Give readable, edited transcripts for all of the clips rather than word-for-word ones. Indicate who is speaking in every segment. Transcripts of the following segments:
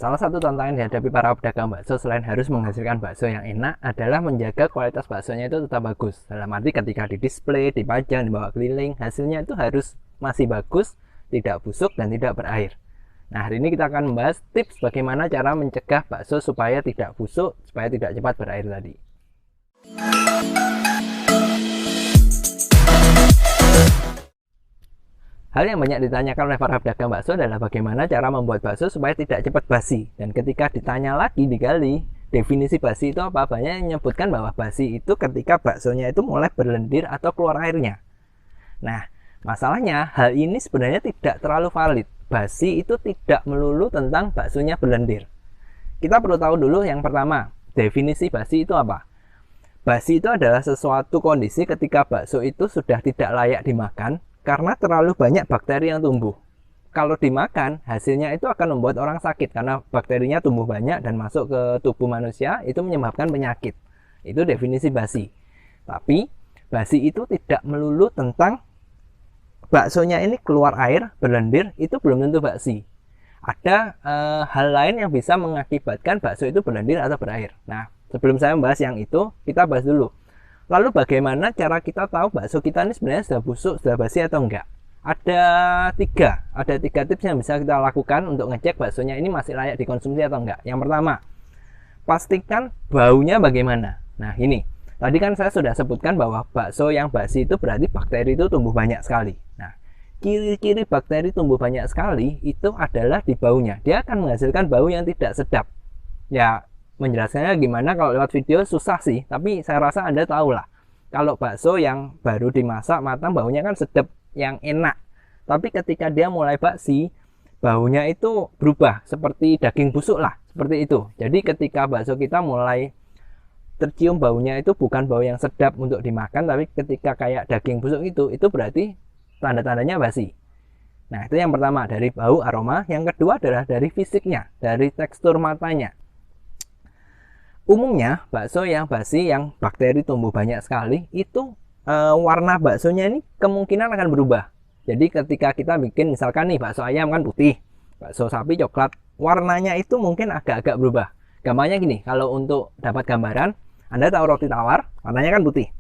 Speaker 1: Salah satu tantangan yang dihadapi para pedagang bakso selain harus menghasilkan bakso yang enak adalah menjaga kualitas baksonya itu tetap bagus. Dalam arti ketika di display, dipajang, dibawa keliling, hasilnya itu harus masih bagus, tidak busuk dan tidak berair. Nah, hari ini kita akan membahas tips bagaimana cara mencegah bakso supaya tidak busuk, supaya tidak cepat berair tadi. Hal yang banyak ditanyakan oleh para pedagang bakso adalah bagaimana cara membuat bakso supaya tidak cepat basi. Dan ketika ditanya lagi, digali, definisi basi itu apa? Banyak yang menyebutkan bahwa basi itu ketika baksonya itu mulai berlendir atau keluar airnya. Nah, masalahnya hal ini sebenarnya tidak terlalu valid. Basi itu tidak melulu tentang baksonya berlendir. Kita perlu tahu dulu yang pertama, definisi basi itu apa? Basi itu adalah sesuatu kondisi ketika bakso itu sudah tidak layak dimakan karena terlalu banyak bakteri yang tumbuh. Kalau dimakan, hasilnya itu akan membuat orang sakit karena bakterinya tumbuh banyak dan masuk ke tubuh manusia, itu menyebabkan penyakit. Itu definisi basi. Tapi, basi itu tidak melulu tentang baksonya ini keluar air, berlendir, itu belum tentu basi. Ada hal lain yang bisa mengakibatkan bakso itu berlendir atau berair. Nah, sebelum saya membahas yang itu, kita bahas dulu. Lalu bagaimana cara kita tahu bakso kita ini sebenarnya sudah busuk, sudah basi atau enggak? Ada tiga tips yang bisa kita lakukan untuk ngecek baksonya ini masih layak dikonsumsi atau enggak. Yang pertama, pastikan baunya bagaimana. Nah, ini. Tadi kan saya sudah sebutkan bahwa bakso yang basi itu berarti bakteri itu tumbuh banyak sekali. Nah, ciri-ciri bakteri tumbuh banyak sekali itu adalah di baunya. Dia akan menghasilkan bau yang tidak sedap. Ya, menjelaskannya gimana kalau lewat video susah sih, tapi saya rasa Anda tahu lah. Kalau bakso yang baru dimasak matang baunya kan sedap, yang enak. Tapi ketika dia mulai basi, baunya itu berubah seperti daging busuk lah, seperti itu. Jadi ketika bakso kita mulai tercium baunya itu bukan bau yang sedap untuk dimakan, tapi ketika kayak daging busuk itu berarti tanda-tandanya basi. Nah, itu yang pertama, dari bau, aroma. Yang kedua adalah dari fisiknya, dari tekstur matanya. Umumnya bakso yang basi yang bakteri tumbuh banyak sekali itu warna baksonya ini kemungkinan akan berubah. Jadi ketika kita bikin misalkan nih bakso ayam kan putih, bakso sapi coklat, warnanya itu mungkin agak-agak berubah. Gambarnya gini, kalau untuk dapat gambaran, Anda tahu roti tawar, warnanya kan putih.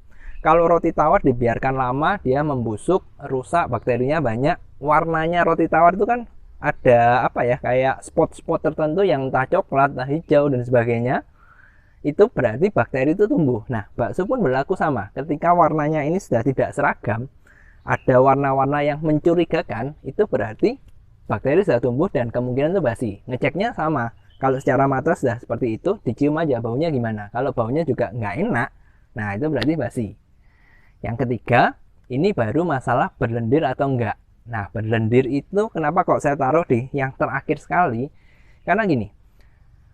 Speaker 1: Kalau roti tawar dibiarkan lama, dia membusuk, rusak, bakterinya banyak, warnanya roti tawar itu kan ada apa ya, kayak spot-spot tertentu yang entah coklat, entah hijau dan sebagainya. Itu berarti bakteri itu tumbuh. Nah, bakso pun berlaku sama. Ketika warnanya ini sudah tidak seragam, ada warna-warna yang mencurigakan, itu berarti bakteri sudah tumbuh dan kemungkinan itu basi. Ngeceknya sama. Kalau secara mata sudah seperti itu, dicium aja baunya gimana. Kalau baunya juga nggak enak, nah itu berarti basi. Yang ketiga, ini baru masalah berlendir atau enggak. Nah, berlendir itu kenapa kok saya taruh di yang terakhir sekali? Karena gini,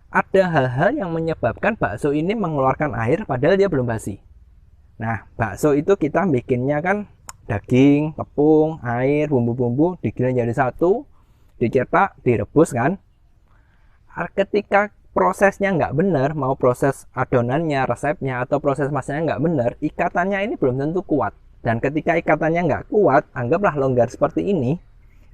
Speaker 1: ada hal-hal yang menyebabkan bakso ini mengeluarkan air padahal dia belum basi. Nah, bakso itu kita bikinnya kan daging, tepung, air, bumbu-bumbu digiling jadi satu, dicetak, direbus kan. Ketika prosesnya nggak benar, mau proses adonannya, resepnya, atau proses masaknya nggak benar, ikatannya ini belum tentu kuat. Dan ketika ikatannya nggak kuat, anggaplah longgar seperti ini,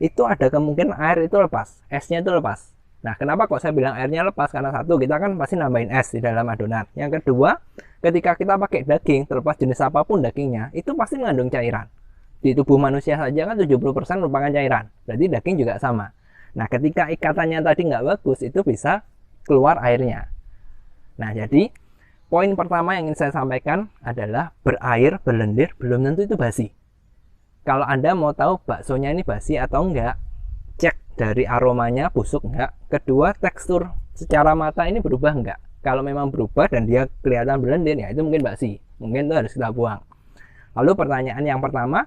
Speaker 1: itu ada kemungkinan air itu lepas, esnya itu lepas. Nah, kenapa kok saya bilang airnya lepas? Karena satu, kita kan pasti nambahin es di dalam adonan. Yang kedua, ketika kita pakai daging, terlepas jenis apapun dagingnya, itu pasti mengandung cairan. Di tubuh manusia saja kan 70% merupakan cairan. Berarti daging juga sama. Nah, ketika ikatannya tadi nggak bagus, itu bisa keluar airnya. Nah, jadi poin pertama yang ingin saya sampaikan adalah berair, berlendir, belum tentu itu basi. Kalau Anda mau tahu baksonya ini basi atau enggak, cek dari aromanya busuk enggak. Kedua, tekstur secara mata ini berubah enggak. Kalau memang berubah dan dia kelihatan berlendir, ya itu mungkin basi. Mungkin itu harus kita buang. Lalu pertanyaan yang pertama,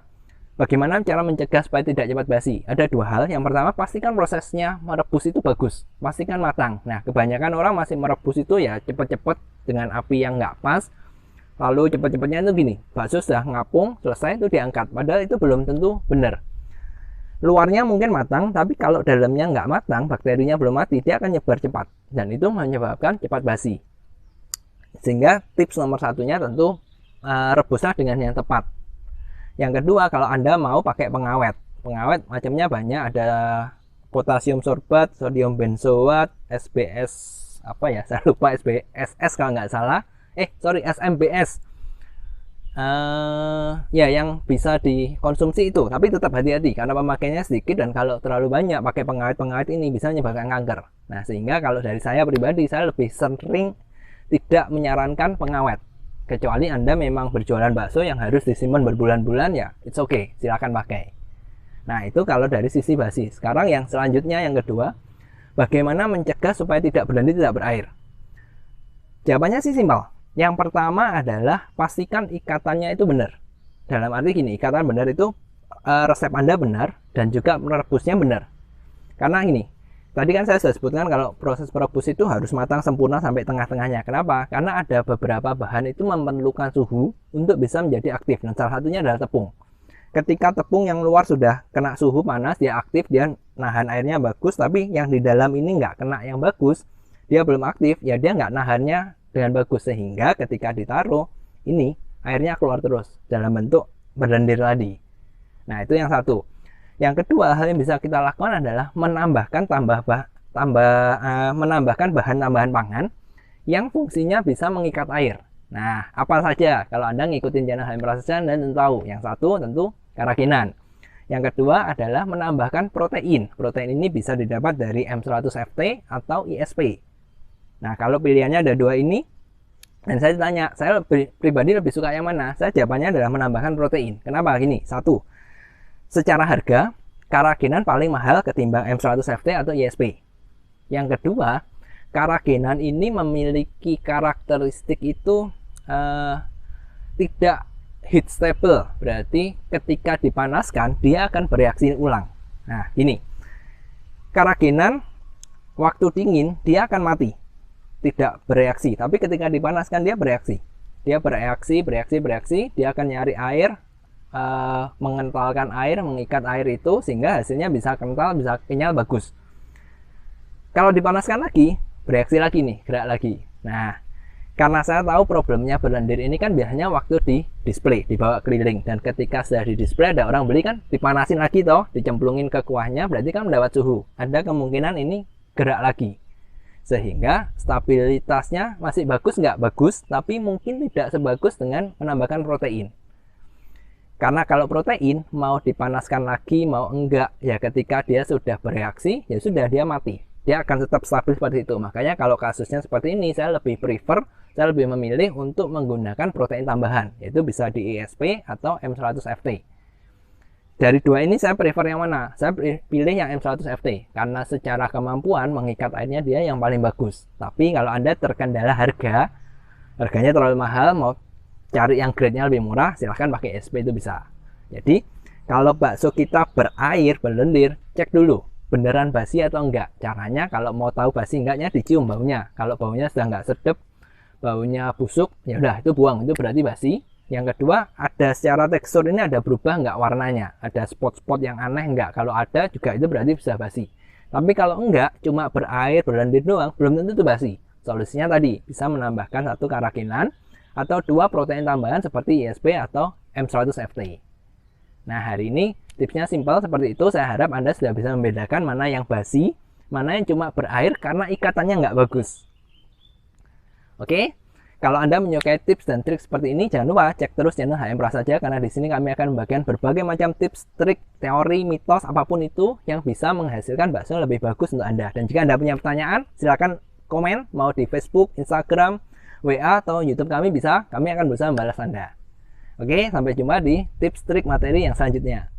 Speaker 1: bagaimana cara mencegah supaya tidak cepat basi? Ada dua hal. Yang pertama, pastikan prosesnya merebus itu bagus. Pastikan matang. Nah, kebanyakan orang masih merebus itu ya cepat-cepat dengan api yang nggak pas. Lalu cepat-cepatnya itu gini, bakso sudah ngapung, selesai itu diangkat. Padahal itu belum tentu benar. Luarnya mungkin matang, tapi kalau dalamnya nggak matang, bakterinya belum mati, dia akan nyebar cepat. Dan itu menyebabkan cepat basi. Sehingga tips nomor satunya tentu rebuslah dengan yang tepat. Yang kedua, kalau Anda mau pakai pengawet. Pengawet macamnya banyak, ada potasium sorbat, sodium benzoat, SBS apa ya, saya lupa, SBSS kalau nggak salah, SMBS, ya yang bisa dikonsumsi itu. Tapi tetap hati-hati karena pemakaiannya sedikit, dan kalau terlalu banyak pakai pengawet ini bisa menyebabkan kanker. Nah, sehingga kalau dari saya pribadi, saya lebih sering tidak menyarankan pengawet, kecuali Anda memang berjualan bakso yang harus disimpan berbulan-bulan, ya it's okay, silakan pakai. Nah, itu kalau dari sisi basi. Sekarang yang selanjutnya, yang kedua, bagaimana mencegah supaya tidak berlendir, tidak berair? Jawabannya sih simpel. Yang pertama adalah pastikan ikatannya itu benar. Dalam arti gini, ikatan benar itu resep Anda benar dan juga merebusnya benar. Karena ini, tadi kan saya sudah sebutkan kalau proses merebus itu harus matang sempurna sampai tengah-tengahnya. Kenapa? Karena ada beberapa bahan itu memerlukan suhu untuk bisa menjadi aktif. Dan salah satunya adalah tepung. Ketika tepung yang luar sudah kena suhu panas, dia aktif, dia nahan airnya bagus, tapi yang di dalam ini nggak kena yang bagus, dia belum aktif, ya dia nggak nahannya dengan bagus, sehingga ketika ditaruh, ini airnya keluar terus dalam bentuk berlendir tadi. Nah, itu yang satu. Yang kedua, hal yang bisa kita lakukan adalah menambahkan menambahkan bahan tambahan pangan yang fungsinya bisa mengikat air. Nah, apa saja? Kalau Anda ngikutin channel HM Prasaja, Anda tentu tahu. Yang satu tentu karakinan. Yang kedua adalah menambahkan protein. Protein ini bisa didapat dari M100FT atau ISP. Nah, kalau pilihannya ada dua ini, dan saya ditanya, saya pribadi lebih suka yang mana? Saya jawabannya adalah menambahkan protein. Kenapa? Gini, satu, secara harga, karakinan paling mahal ketimbang M100FT atau ISP. Yang kedua, karakinan ini memiliki karakteristik itu tidak heat stable, berarti ketika dipanaskan dia akan bereaksi ulang. Nah, gini, karakinan waktu dingin dia akan mati, tidak bereaksi, tapi ketika dipanaskan dia bereaksi, dia bereaksi, dia akan nyari air, mengentalkan air, mengikat air itu sehingga hasilnya bisa kental, bisa kenyal, bagus. Kalau dipanaskan lagi, bereaksi lagi nih, gerak lagi. Nah, karena saya tahu problemnya berlendir ini kan biasanya waktu di display, dibawa keliling, dan ketika sudah di display ada orang beli kan dipanasin lagi toh, dicemplungin ke kuahnya, berarti kan mendapat suhu. Ada kemungkinan ini gerak lagi, sehingga stabilitasnya masih bagus, nggak bagus, tapi mungkin tidak sebagus dengan menambahkan protein. Karena kalau protein mau dipanaskan lagi mau enggak, ya ketika dia sudah bereaksi ya sudah, dia mati, dia akan tetap stabil seperti itu. Makanya kalau kasusnya seperti ini, saya lebih saya lebih memilih untuk menggunakan protein tambahan, yaitu bisa di ISP atau M100FT. Dari dua ini saya prefer yang mana? Saya pilih yang M100FT karena secara kemampuan mengikat airnya dia yang paling bagus. Tapi kalau Anda terkendala harganya terlalu mahal, mau cari yang grade-nya lebih murah, silahkan pakai ISP, itu bisa. Jadi kalau bakso kita berair, berlendir, cek dulu beneran basi atau enggak. Caranya kalau mau tahu basi enggaknya dicium baunya. Kalau baunya sudah enggak sedap, baunya busuk, ya udah itu buang, itu berarti basi. Yang kedua, ada secara tekstur ini ada berubah enggak warnanya, ada spot-spot yang aneh enggak. Kalau ada juga itu berarti bisa basi. Tapi kalau enggak, cuma berair, berlendir doang, belum tentu itu basi. Solusinya tadi bisa menambahkan satu karakinan atau dua protein tambahan seperti ISP atau M100FT. Nah, hari ini tipsnya simpel seperti itu. Saya harap Anda sudah bisa membedakan mana yang basi, mana yang cuma berair karena ikatannya nggak bagus. Oke, kalau Anda menyukai tips dan trik seperti ini, jangan lupa cek terus channel HM Prasaja, karena di sini kami akan membagikan berbagai macam tips, trik, teori, mitos, apapun itu yang bisa menghasilkan bakso lebih bagus untuk Anda. Dan jika Anda punya pertanyaan, silakan komen, mau di Facebook, Instagram, WA, atau YouTube kami bisa, kami akan berusaha membalas Anda. Oke, sampai jumpa di tips, trik, materi yang selanjutnya.